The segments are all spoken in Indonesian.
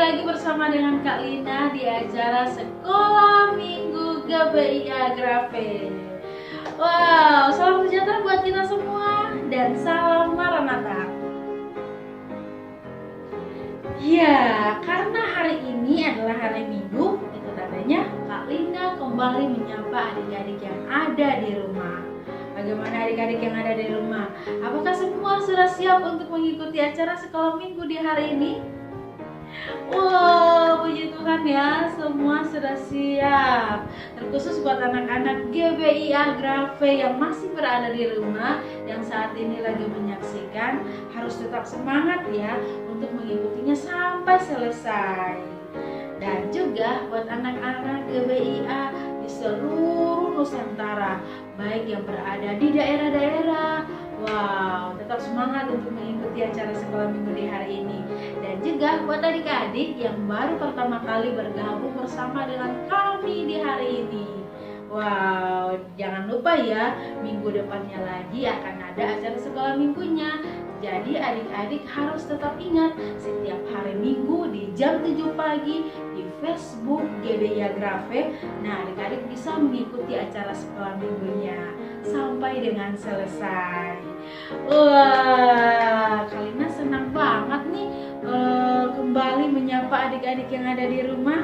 lagi bersama dengan Kak Lina di acara Sekolah Minggu GBIA Grafe. Wow, salam sejahtera buat kita semua dan salam Maranatha. Ya, karena hari ini adalah hari Minggu, itu tandanya Kak Lina kembali menyapa adik-adik yang ada di rumah. Bagaimana adik-adik yang ada di rumah? Apakah semua sudah siap untuk mengikuti acara Sekolah Minggu di hari ini? Wow, puji Tuhan ya, semua sudah siap. Terkhusus buat anak-anak GBIA Grafe yang masih berada di rumah, yang saat ini lagi menyaksikan, harus tetap semangat ya untuk mengikutinya sampai selesai. Dan juga buat anak-anak GBIA di seluruh Nusantara, baik yang berada di daerah-daerah, wow, tetap semangat untuk mengikuti acara Sekolah Minggu di hari ini. Dan juga buat adik-adik yang baru pertama kali bergabung bersama dengan kami di hari ini, wow, jangan lupa ya, minggu depannya lagi akan ada acara Sekolah Minggunya. Jadi adik-adik harus tetap ingat setiap hari Minggu di jam 7 pagi di Facebook GBIA Grafe. Nah, adik-adik bisa mengikuti acara Sekolah Minggunya sampai dengan selesai. Wah, Kak Lina senang banget nih kembali menyapa adik-adik yang ada di rumah.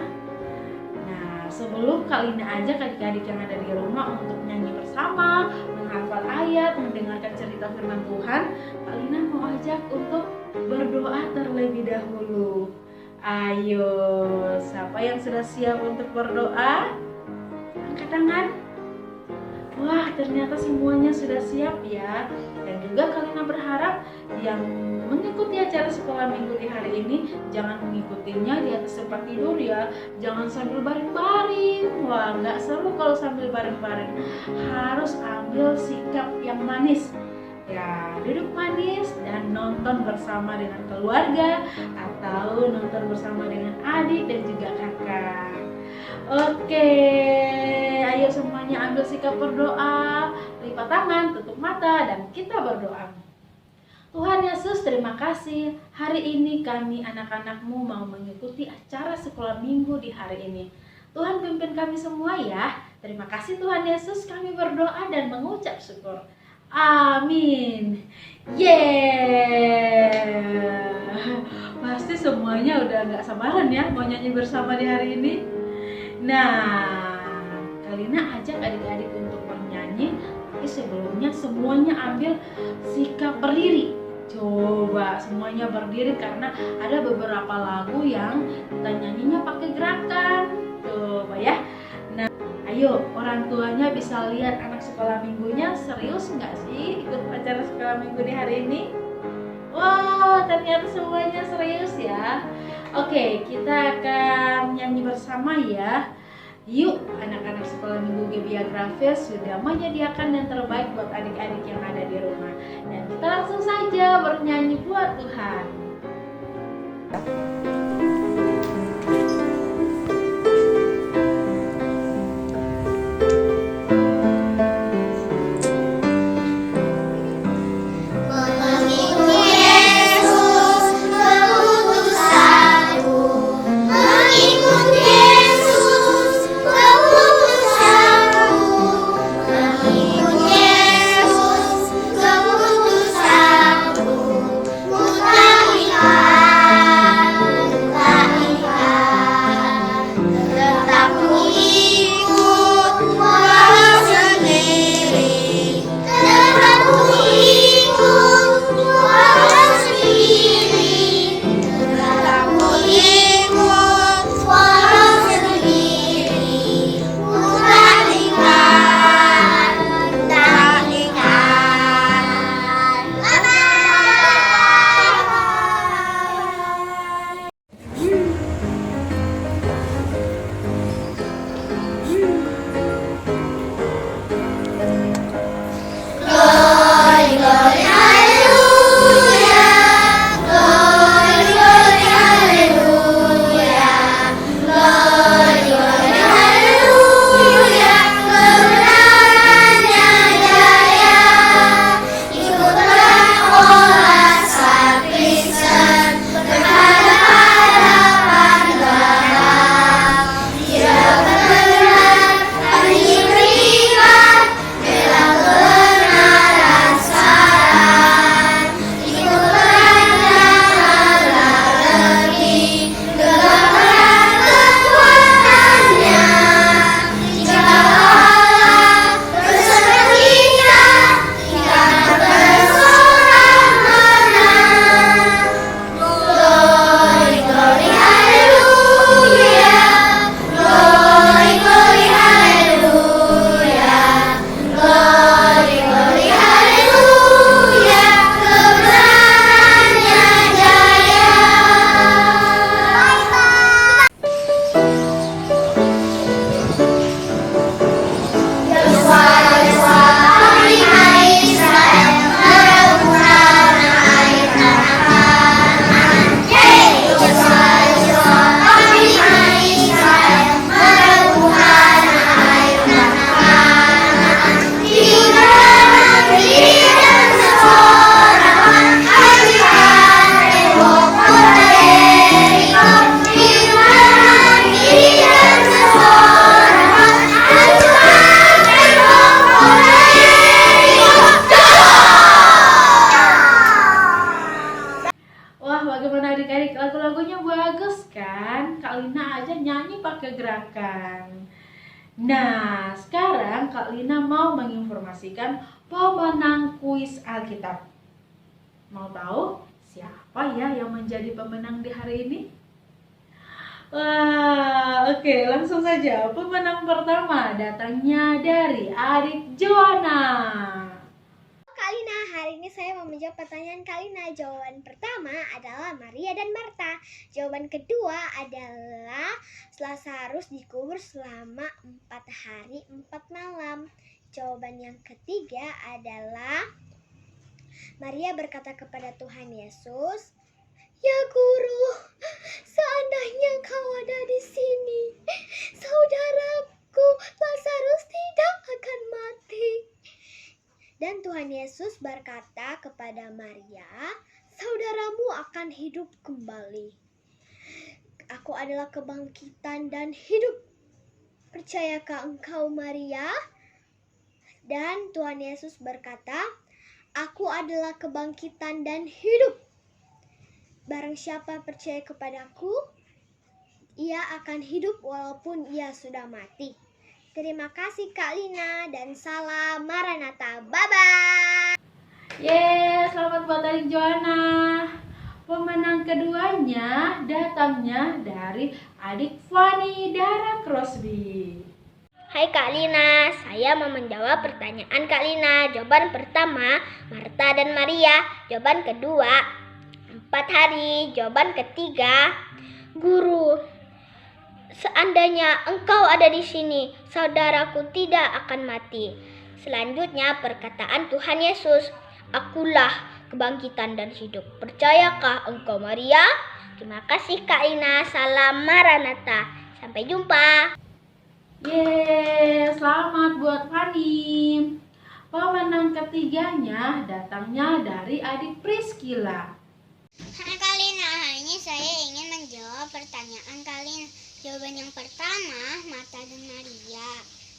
Nah, sebelum Kak Lina ajak adik-adik yang ada di rumah untuk nyanyi bersama, menghafal ayat, mendengarkan cerita firman Tuhan, Kak Lina mau ajak untuk berdoa terlebih dahulu. Ayo, siapa yang sudah siap untuk berdoa? Angkat tangan. Wah, ternyata semuanya sudah siap ya. Dan juga Kak Lina berharap yang mengikuti acara Sekolah Minggu di hari ini jangan mengikutinya di atas tempat tidur ya. Jangan sambil baring-baring. Wah, nggak seru kalau sambil baring-baring. Harus ambil sikap yang manis. Ya, duduk manis dan nonton bersama dengan keluarga atau nonton bersama dengan adik dan juga kakak. Oke, ayo semuanya ambil sikap berdoa, lipat tangan, tutup mata, dan kita berdoa. Tuhan Yesus, terima kasih. Hari ini kami anak-anak-Mu mau mengikuti acara Sekolah Minggu di hari ini. Tuhan pimpin kami semua ya. Terima kasih Tuhan Yesus, kami berdoa dan mengucap syukur. Amin. Pasti semuanya udah gak sabaran ya mau nyanyi bersama di hari ini. Nah, Kak Lina ajak adik-adik untuk bernyanyi, tapi sebelumnya semuanya ambil sikap berdiri. Coba semuanya berdiri karena ada beberapa lagu yang kita nyanyinya pakai gerakan. Coba ya. Nah, ayo orang tuanya bisa lihat anak sekolah minggunya serius nggak sih ikut acara Sekolah Minggu di hari ini? Wow, ternyata semuanya serius ya. Oke, kita akan nyanyi bersama ya. Yuk, anak-anak Sekolah Minggu GBIA Grafe sudah menyediakan yang terbaik buat adik-adik yang ada di rumah. Dan kita langsung saja bernyanyi buat Tuhan. tanpa kegerakan. Nah, sekarang Kak Lina mau menginformasikan pemenang kuis Alkitab. Mau tahu siapa ya yang menjadi pemenang di hari ini? Wah, oke, langsung saja. Pemenang pertama datangnya dari adik Joanna. Kak Lina, hari ini saya mau menjawab pertanyaan Kak Lina. Jawaban pertama adalah Maria dan Marta. Jawaban kedua adalah Lazarus dikubur selama 4 hari 4 malam. Jawaban yang ketiga adalah Maria berkata kepada Tuhan Yesus, "Ya Guru, seandainya Kau ada di sini, saudaraku Lazarus tidak akan mati." Dan Tuhan Yesus berkata kepada Maria, "Saudaramu akan hidup kembali. Aku adalah kebangkitan dan hidup. Percayakah engkau, Maria?" Dan Tuhan Yesus berkata, "Aku adalah kebangkitan dan hidup. Barang siapa percaya kepadaku, ia akan hidup walaupun ia sudah mati." Terima kasih Kak Lina dan salam Maranatha. Bye-bye. Yeay, selamat buat adik Joanna. Pemenang keduanya datangnya dari adik Fanny Dara Crosby. Hai Kak Lina, saya mau menjawab pertanyaan Kak Lina. Jawaban pertama, Marta dan Maria. Jawaban kedua, 4 hari. Jawaban ketiga, Guru, seandainya engkau ada di sini, saudaraku tidak akan mati. Selanjutnya perkataan Tuhan Yesus, "Akulah kebangkitan dan hidup. Percayakah engkau, Maria?" Terima kasih Kak Lina. Salam Maranatha. Sampai jumpa. Yeay, selamat buat Fanny. Pemenang ketiganya datangnya dari adik Priscilla. Hai Kak Lina, hari ini saya ingin menjawab pertanyaan Kak Lina. Jawaban yang pertama, Marta dan Maria.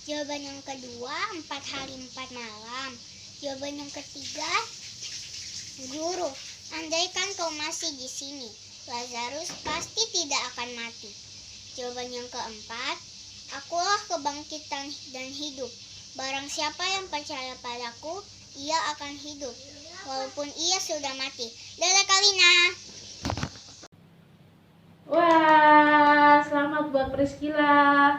Jawaban yang kedua, 4 hari 4 malam. Jawaban yang ketiga, Guru, andaikan kau masih di sini, Lazarus pasti tidak akan mati. Jawaban yang keempat, akulah kebangkitan dan hidup. Barang siapa yang percaya padaku, ia akan hidup, walaupun ia sudah mati. Dadah Kak Lina. Wah, selamat buat Priscilla.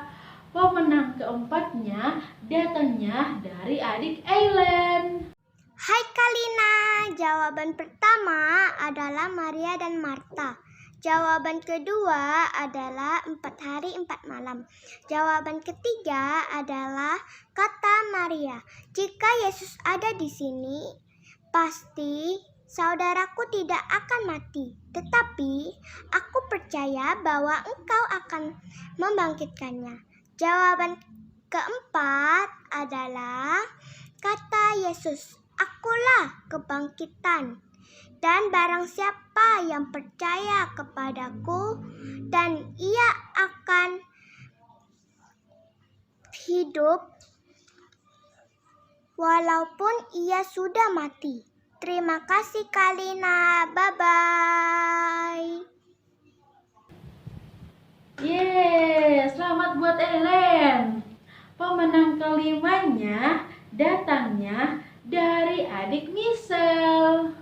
Pemenang keempatnya datangnya dari adik Aileen. Hai Kak Lina, jawaban pertama adalah Maria dan Marta. Jawaban kedua adalah 4 hari 4 malam. Jawaban ketiga adalah kata Maria. Jika Yesus ada di sini, pasti saudaraku tidak akan mati. Tetapi aku percaya bahwa engkau akan membangkitkannya. Jawaban keempat adalah kata Yesus, "Akulah kebangkitan. Dan barang siapa yang percaya kepadaku, dan ia akan hidup walaupun ia sudah mati." Terima kasih Kak Lina. Bye-bye. Yeay, selamat buat Aileen. Pemenang kelimanya datangnya dari adik Michelle.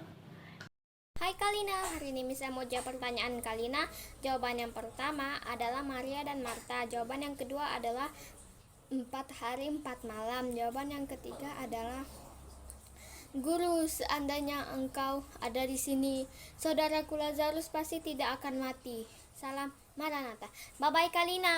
Hai Kalina, hari ini Miss mau jawab pertanyaan Kalina. Jawaban yang pertama adalah Maria dan Marta. Jawaban yang kedua adalah 4 hari 4 malam. Jawaban yang ketiga adalah Guru, seandainya engkau ada di sini, saudaraku Lazarus pasti tidak akan mati. Salam Maranatha. Bye-bye Kalina.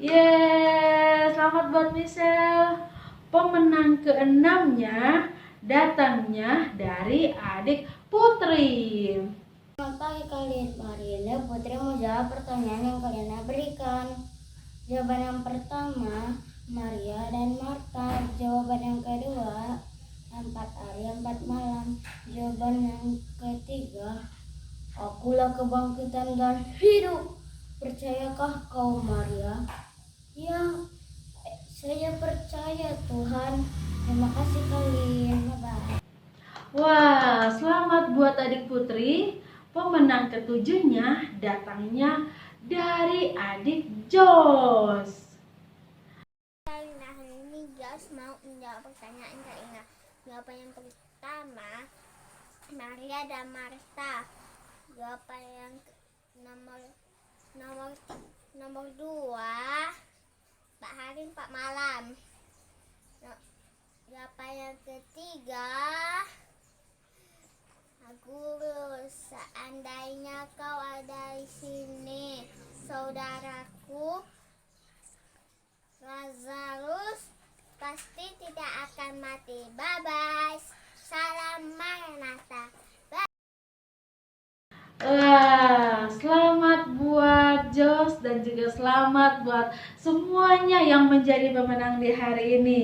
Yeay, selamat buat Michelle. Pemenang keenamnya datangnya dari adik Putri. Selamat pagi kalian. Hari ini Putri mau jawab pertanyaan yang kalian berikan. Jawaban yang pertama, Maria dan Marta. Jawaban yang kedua, 4 hari 4 malam. Jawaban yang ketiga, akulah kebangkitan dan hidup. Percayakah kau, Maria? Ya, saya percaya Tuhan. Terima kasih kalian. Bye-bye. Wah, selamat buat adik Putri. Pemenang ketujuhnya datangnya dari adik Jos. Kalina, hari ini Jos mau menjawab pertanyaan Kalina. Jawaban yang pertama, Maria dan Marta. Jawaban yang nomor 2, 4 hari 4 malam. Jawaban yang ketiga, Agurus, seandainya kau ada di sini, saudaraku Lazarus pasti tidak akan mati. Bye bye. Salam Maranatha. Selamat buat Jos dan juga selamat buat semuanya yang menjadi pemenang di hari ini.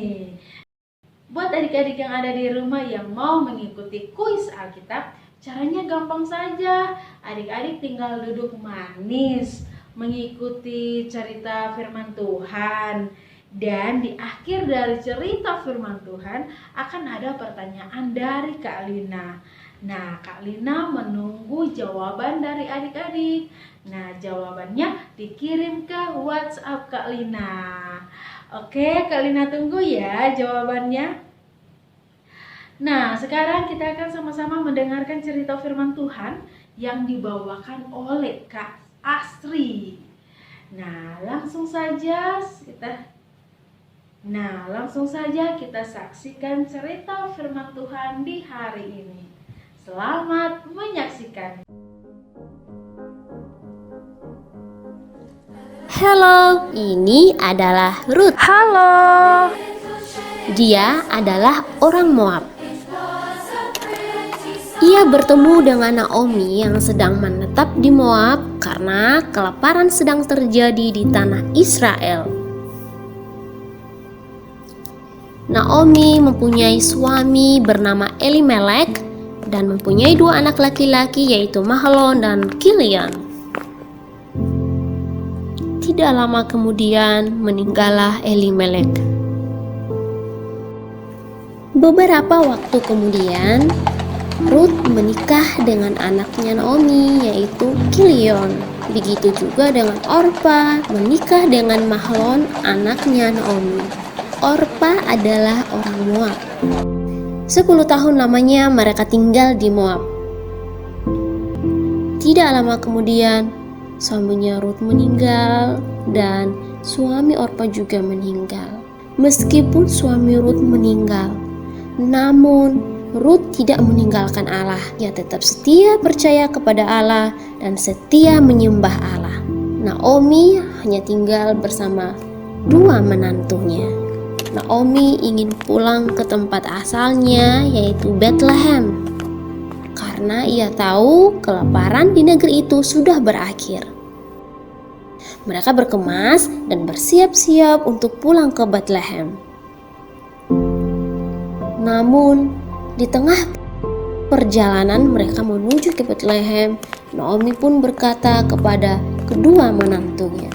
Buat adik-adik yang ada di rumah yang mau mengikuti kuis Alkitab, caranya gampang saja. Adik-adik tinggal duduk manis, mengikuti cerita firman Tuhan. Dan di akhir dari cerita firman Tuhan akan ada pertanyaan dari Kak Lina. Nah, Kak Lina menunggu jawaban dari adik-adik. Nah, jawabannya dikirim ke WhatsApp Kak Lina. Oke, Kak Lina tunggu ya jawabannya. Nah, sekarang kita akan sama-sama mendengarkan cerita firman Tuhan yang dibawakan oleh Kak Asri. Nah, langsung saja kita saksikan cerita firman Tuhan di hari ini. Selamat menyaksikan. Halo, ini adalah Ruth. Halo. Dia adalah orang Moab. Ia bertemu dengan Naomi yang sedang menetap di Moab karena kelaparan sedang terjadi di tanah Israel. Naomi mempunyai suami bernama Elimelek dan mempunyai 2 anak laki-laki yaitu Mahlon dan Kilion. Tidak lama kemudian meninggallah Elimelek. Beberapa waktu kemudian Ruth menikah dengan anaknya Naomi yaitu Kilion. Begitu juga dengan Orpa menikah dengan Mahlon anaknya Naomi. Orpa adalah orang Moab. 10 tahun lamanya mereka tinggal di Moab. Tidak lama kemudian suaminya Ruth meninggal dan suami Orpa juga meninggal. Meskipun suami Ruth meninggal, namun Ruth tidak meninggalkan Allah. Ia tetap setia percaya kepada Allah dan setia menyembah Allah. Naomi hanya tinggal bersama 2 menantunya. Naomi ingin pulang ke tempat asalnya yaitu Bethlehem karena ia tahu kelaparan di negeri itu sudah berakhir. Mereka berkemas dan bersiap-siap untuk pulang ke Bethlehem. Namun, di tengah perjalanan mereka menuju ke Bethlehem, Naomi pun berkata kepada kedua menantunya,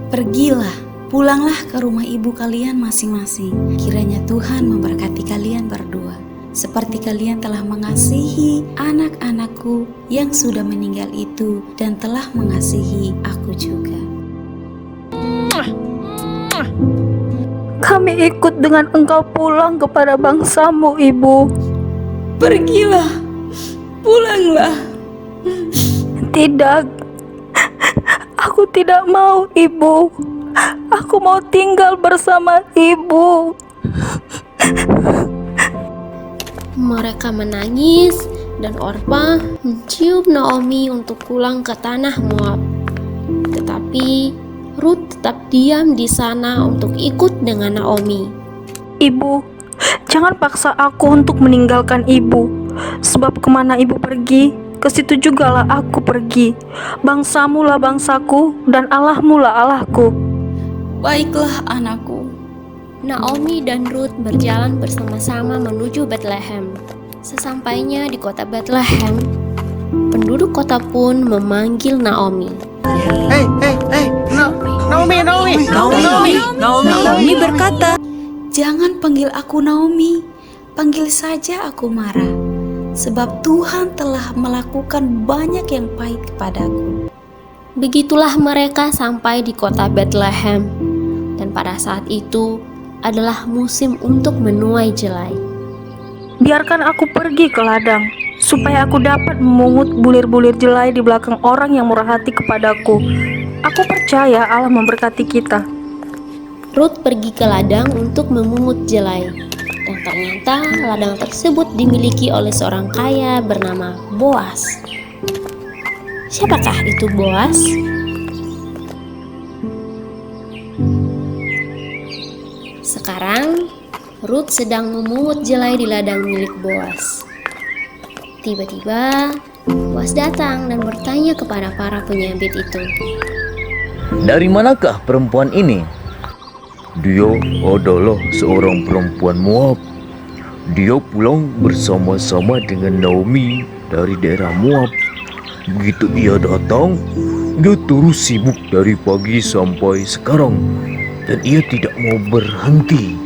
"Pergilah, pulanglah ke rumah ibu kalian masing-masing. Kiranya Tuhan memberkati kalian berdua, seperti kalian telah mengasihi anak-anakku yang sudah meninggal itu dan telah mengasihi aku juga." Kami ikut dengan engkau pulang kepada bangsamu, Ibu. "Pergilah, pulanglah." Tidak, aku tidak mau, Ibu. Aku mau tinggal bersama Ibu. Mereka menangis dan Orpa mencium Naomi untuk pulang ke tanah Moab. Tetapi Ruth tetap diam di sana untuk ikut dengan Naomi. Ibu, jangan paksa aku untuk meninggalkan Ibu. Sebab kemana Ibu pergi, ke situ jugalah aku pergi. Bangsamu lah bangsaku, dan Allahmu lah Allahku. "Baiklah anakku." Naomi dan Ruth berjalan bersama-sama menuju Bethlehem. Sesampainya di kota Bethlehem, penduduk kota pun memanggil Naomi. Naomi berkata, "Jangan panggil aku Naomi, panggil saja aku Mara. sebab Tuhan telah melakukan banyak yang baik kepadaku. Begitulah mereka sampai di kota Bethlehem, dan pada saat itu adalah musim untuk menuai jelai. Biarkan aku pergi ke ladang, supaya aku dapat memungut bulir-bulir jelai di belakang orang yang murah hati kepadaku. Aku percaya Allah memberkati kita. Rut pergi ke ladang untuk memungut jelai, dan ternyata ladang tersebut dimiliki oleh seorang kaya bernama Boas. Siapakah itu Boas? Sekarang Rut sedang memungut jelai di ladang milik Boas. Tiba-tiba Boas datang dan bertanya kepada para penyambit itu. Dari manakah perempuan ini? Dia adalah seorang perempuan Moab. Dia pulang bersama-sama dengan Naomi dari daerah Moab. Begitu ia datang, dia terus sibuk dari pagi sampai sekarang, dan ia tidak mau berhenti.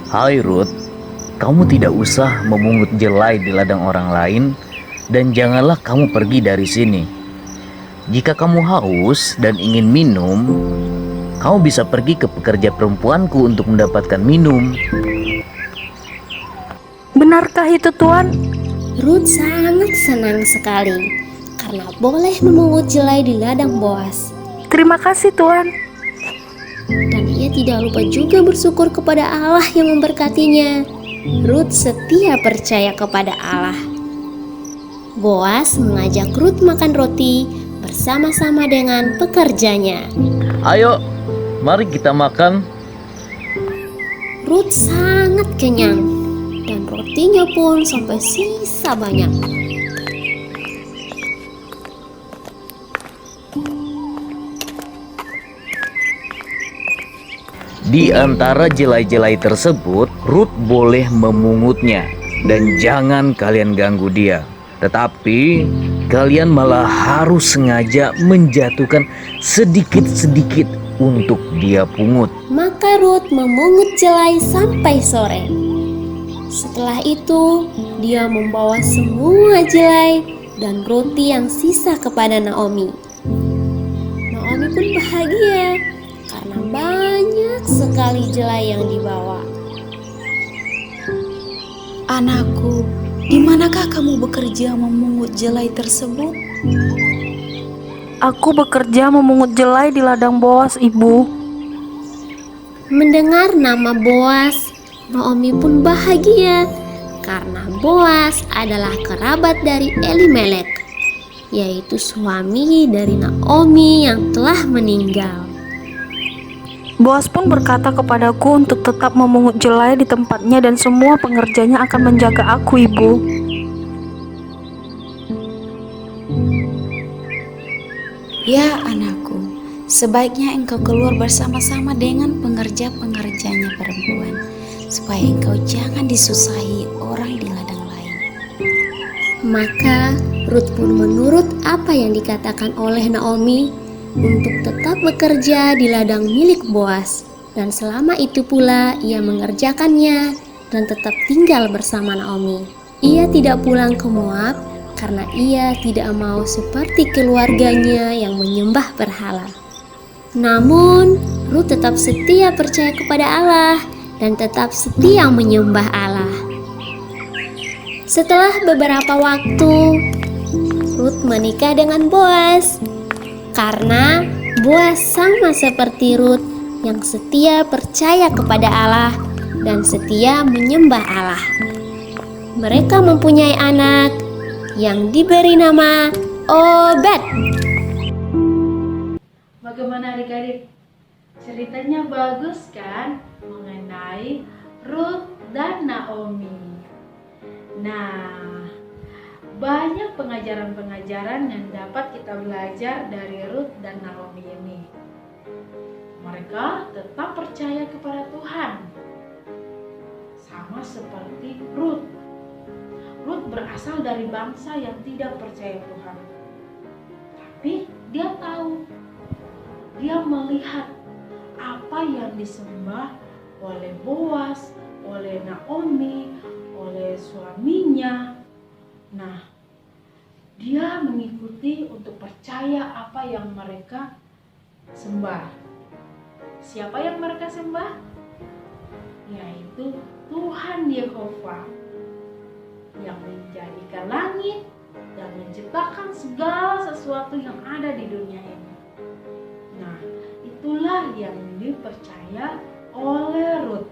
Hai Ruth, kamu tidak usah memungut jelai di ladang orang lain, dan janganlah kamu pergi dari sini. Jika kamu haus dan ingin minum, kamu bisa pergi ke pekerja perempuanku untuk mendapatkan minum. Benarkah itu, Tuan? Rut sangat senang sekali karena boleh memungut jelai di ladang Boas. Terima kasih, Tuan. Dan ia tidak lupa juga bersyukur kepada Allah yang memberkatinya. Rut setia percaya kepada Allah. Boas mengajak Rut makan roti bersama-sama dengan pekerjanya. Ayo, mari kita makan. Rut sangat kenyang dan rotinya pun sampai sisa banyak. Di antara jelai-jelai tersebut, Rut boleh memungutnya, dan jangan kalian ganggu dia. Tetapi kalian malah harus sengaja menjatuhkan sedikit-sedikit untuk dia pungut. Maka Rut memungut jelai sampai sore. Setelah itu, dia membawa semua jelai dan roti yang sisa kepada Naomi. Naomi pun bahagia karena banyak sekali jelai yang dibawa. Anakku, di manakah kamu bekerja memungut jelai tersebut? Aku bekerja memungut jelai di ladang Boas, Ibu. Mendengar nama Boas, Naomi pun bahagia karena Boas adalah kerabat dari Elimelek, yaitu suami dari Naomi yang telah meninggal. Boas pun berkata kepadaku untuk tetap memungut jelai di tempatnya dan semua pengerjanya akan menjaga aku, Ibu. Ya anakku, sebaiknya engkau keluar bersama-sama dengan pengerja-pengerjanya perempuan, supaya engkau jangan disusahi orang di ladang lain. Maka Rut pun menurut apa yang dikatakan oleh Naomi untuk tetap bekerja di ladang milik Boas, dan selama itu pula ia mengerjakannya dan tetap tinggal bersama Naomi. Ia tidak pulang ke Moab karena ia tidak mau seperti keluarganya yang menyembah berhala. Namun Rut tetap setia percaya kepada Allah dan tetap setia menyembah Allah. Setelah beberapa waktu, Rut menikah dengan Boas. Karena Boas sama seperti Rut yang setia percaya kepada Allah dan setia menyembah Allah. Mereka mempunyai anak yang diberi nama Obed. Bagaimana adik-adik? Ceritanya bagus kan mengenai Rut dan Naomi. Nah, banyak pengajaran-pengajaran yang dapat kita belajar dari Rut dan Naomi ini. Mereka tetap percaya kepada Tuhan, sama seperti Rut. Rut berasal dari bangsa yang tidak percaya Tuhan. Tapi dia tahu, dia melihat apa yang disembah oleh Boas, oleh Naomi, oleh suaminya. Nah, dia mengikuti untuk percaya apa yang mereka sembah. Siapa yang mereka sembah? Yaitu Tuhan Yehova yang menjadikan langit dan menciptakan segala sesuatu yang ada di dunia ini. Nah, itulah yang dipercaya oleh Rut.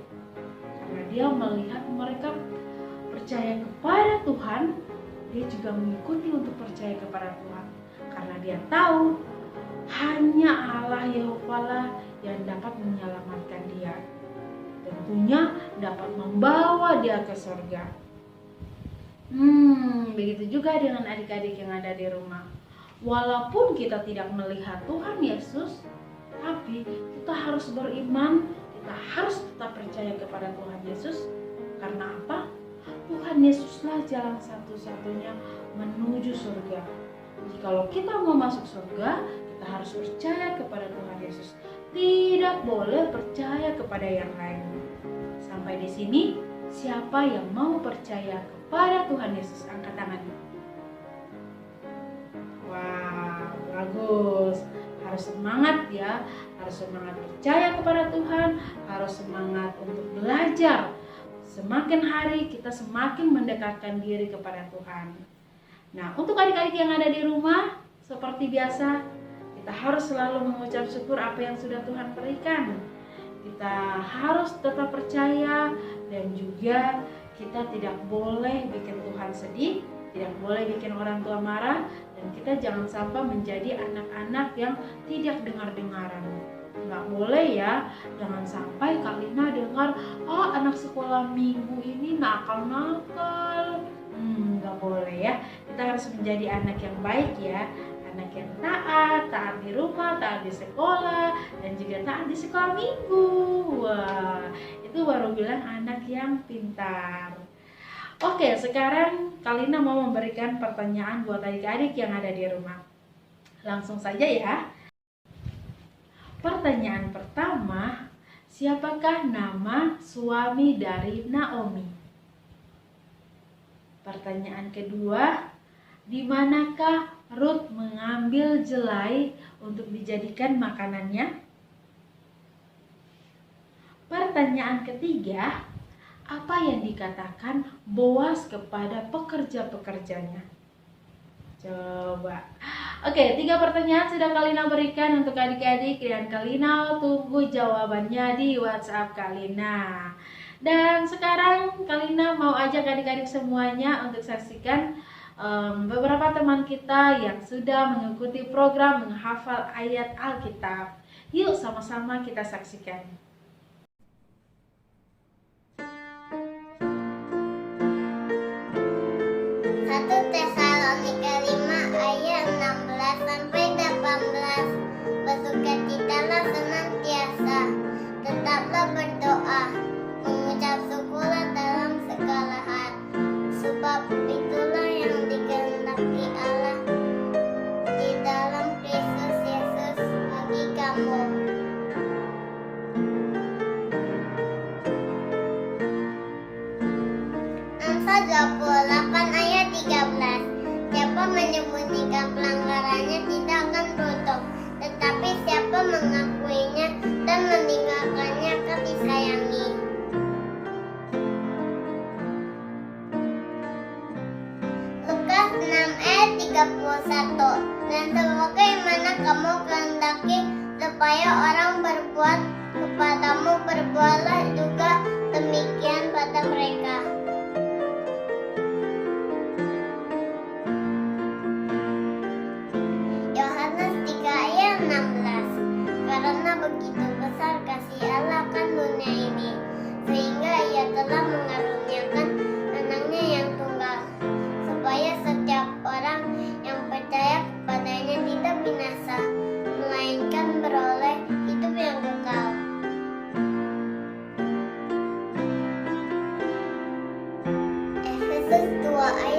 Karena dia melihat mereka percaya kepada Tuhan, dia juga mengikuti untuk percaya kepada Tuhan. Karena dia tahu hanya Allah Yehova lah yang dapat menyelamatkan dia. Tentunya dapat membawa dia ke surga. Begitu juga dengan adik-adik yang ada di rumah. Walaupun kita tidak melihat Tuhan Yesus, tapi kita harus beriman, kita harus tetap percaya kepada Tuhan Yesus. Karena apa? Tuhan Yesuslah jalan satu-satunya menuju surga. Jikalau kita mau masuk surga, kita harus percaya kepada Tuhan Yesus. Tidak boleh percaya kepada yang lain. Sampai di sini, siapa yang mau percaya kepada Tuhan Yesus? Angkat tangan. Wah, bagus. Harus semangat ya. Harus semangat percaya kepada Tuhan. Harus semangat untuk belajar. Semakin hari kita semakin mendekatkan diri kepada Tuhan. Nah, untuk adik-adik yang ada di rumah, seperti biasa, kita harus selalu mengucap syukur apa yang sudah Tuhan berikan. Kita harus tetap percaya dan juga kita tidak boleh bikin Tuhan sedih, tidak boleh bikin orang tua marah, dan kita jangan sampai menjadi anak-anak yang tidak dengar-dengaran. Nggak boleh ya, jangan sampai Kalina dengar, anak sekolah minggu ini nakal-nakal. Nggak boleh ya, kita harus menjadi anak yang baik ya. Anak yang taat di rumah, taat di sekolah, dan juga taat di sekolah minggu. Wah, itu baru bilang anak yang pintar. Oke, sekarang Kalina mau memberikan pertanyaan buat adik-adik yang ada di rumah. Langsung saja ya. Pertanyaan pertama, siapakah nama suami dari Naomi? Pertanyaan kedua, di manakah Rut mengambil jelai untuk dijadikan makanannya? Pertanyaan ketiga, apa yang dikatakan Boas kepada pekerja-pekerjanya? Coba. Oke, 3 pertanyaan sudah Kalina berikan untuk adik-adik dan Kalina tunggu jawabannya di WhatsApp Kalina. Dan sekarang Kalina mau ajak adik-adik semuanya untuk saksikan beberapa teman kita yang sudah mengikuti program menghafal ayat Alkitab. Yuk sama-sama kita saksikan. 1 Tesalonika 5 ayat 16 sampai 18. Bersukacitalah senantiasa, tetaplah berdoa, mengucap syukurlah dalam segala hal, sebab itulah yang dikehendaki Allah di dalam Kristus Yesus bagi kamu. Amsal 28 ayat 13. Siapa menyembunyikan pelanggarannya tidak akan runtuh, tetapi siapa mengakuinya dan meninggalkannya akan disayangi. Lukas 6 ayat 31. Dan sebagaimana kamu kehendaki supaya orang berbuat kepadamu, berbuatlah juga demikian pada mereka. Yohanes 3 ayat 16. Karena begitu besar kasih Allah akan dunia ini, sehingga Ia telah mengaruniakan anaknya yang tunggal, supaya setiap orang yang percaya kepadanya tidak binasa, melainkan beroleh hidup yang kekal. Efesus 2 ayat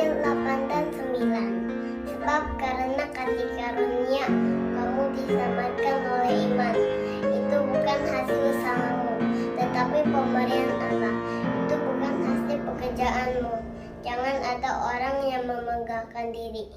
tetapi pemberian Allah. Itu bukan hasil pekerjaanmu. Jangan ada orang yang memenggangkan diri.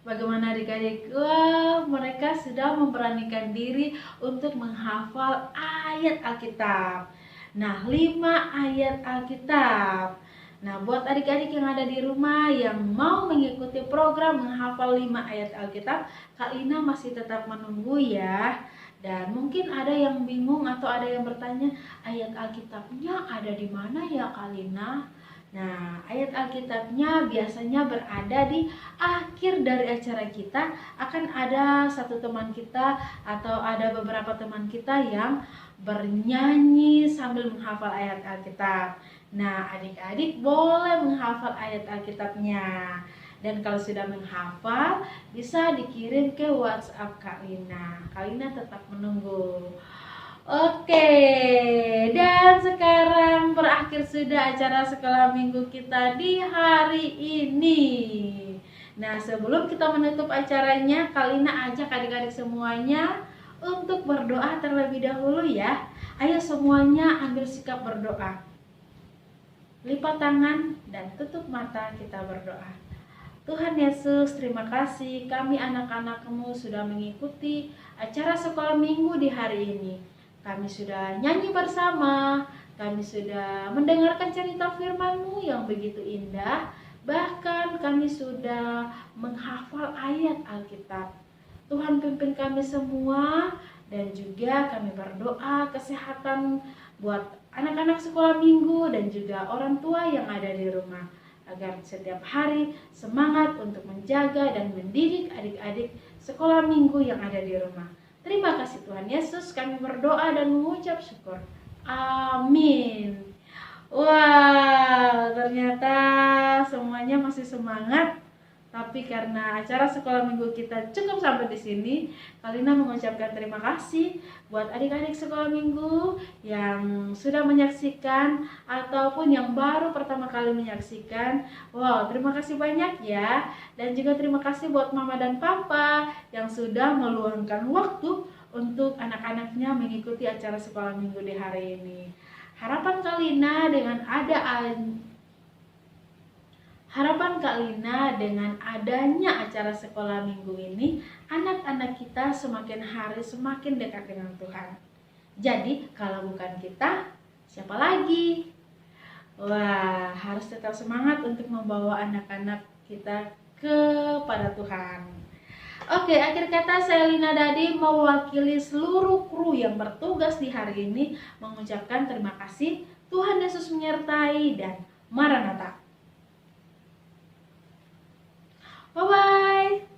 Bagaimana adik-adik? Wah, mereka sudah memberanikan diri untuk menghafal ayat Alkitab. Nah, 5 ayat Alkitab. Nah, buat adik-adik yang ada di rumah yang mau mengikuti program menghafal 5 ayat Alkitab, Kak Lina masih tetap menunggu ya. Dan mungkin ada yang bingung atau ada yang bertanya, ayat Alkitabnya ada di mana ya Kak Lina? Nah, ayat Alkitabnya biasanya berada di akhir dari acara kita. Akan ada satu teman kita atau ada beberapa teman kita yang bernyanyi sambil menghafal ayat Alkitab. Nah, adik-adik boleh menghafal ayat Alkitabnya. Dan kalau sudah menghafal, bisa dikirim ke WhatsApp Kak Lina. Kak Lina tetap menunggu. Oke, dan sekarang berakhir sudah acara sekolah minggu kita di hari ini. Nah, sebelum kita menutup acaranya, Kak Lina ajak adik-adik semuanya untuk berdoa terlebih dahulu ya. Ayo semuanya ambil sikap berdoa. Lipat tangan dan tutup mata, kita berdoa. Tuhan Yesus, terima kasih kami anak-anak-Mu sudah mengikuti acara sekolah minggu di hari ini. Kami sudah nyanyi bersama, kami sudah mendengarkan cerita firman-Mu yang begitu indah, bahkan kami sudah menghafal ayat Alkitab. Tuhan pimpin kami semua, dan juga kami berdoa kesehatan buat anak-anak sekolah minggu dan juga orang tua yang ada di rumah, agar setiap hari semangat untuk menjaga dan mendidik adik-adik sekolah minggu yang ada di rumah. Terima kasih Tuhan Yesus, kami berdoa dan mengucap syukur. Amin. Wah, ternyata semuanya masih semangat. Tapi karena acara sekolah minggu kita cukup sampai di sini, Kak Lina mengucapkan terima kasih buat adik-adik sekolah minggu yang sudah menyaksikan ataupun yang baru pertama kali menyaksikan. Wow, terima kasih banyak ya. Dan juga terima kasih buat mama dan papa yang sudah meluangkan waktu untuk anak-anaknya mengikuti acara sekolah minggu di hari ini. Harapan Kak Lina dengan adanya acara sekolah minggu ini, anak-anak kita semakin hari semakin dekat dengan Tuhan. Jadi kalau bukan kita, siapa lagi? Wah, harus tetap semangat untuk membawa anak-anak kita kepada Tuhan. Oke, akhir kata saya Lina Dadi mewakili seluruh kru yang bertugas di hari ini mengucapkan terima kasih. Tuhan Yesus menyertai dan Maranatha. Bye-bye.